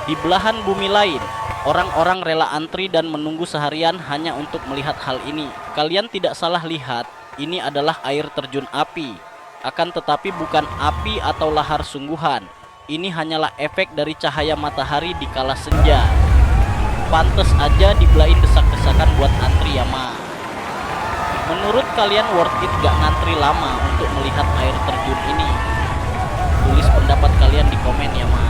Di belahan bumi lain, orang-orang rela antri dan menunggu seharian hanya untuk melihat hal ini. Kalian tidak salah lihat, ini adalah air terjun api. Akan tetapi bukan api atau lahar sungguhan. Ini hanyalah efek dari cahaya matahari di kala senja. Pantes aja dibelain desak-desakan buat antri ya ma. Menurut kalian worth it gak ngantri lama untuk melihat air terjun ini? Tulis pendapat kalian di komen ya ma.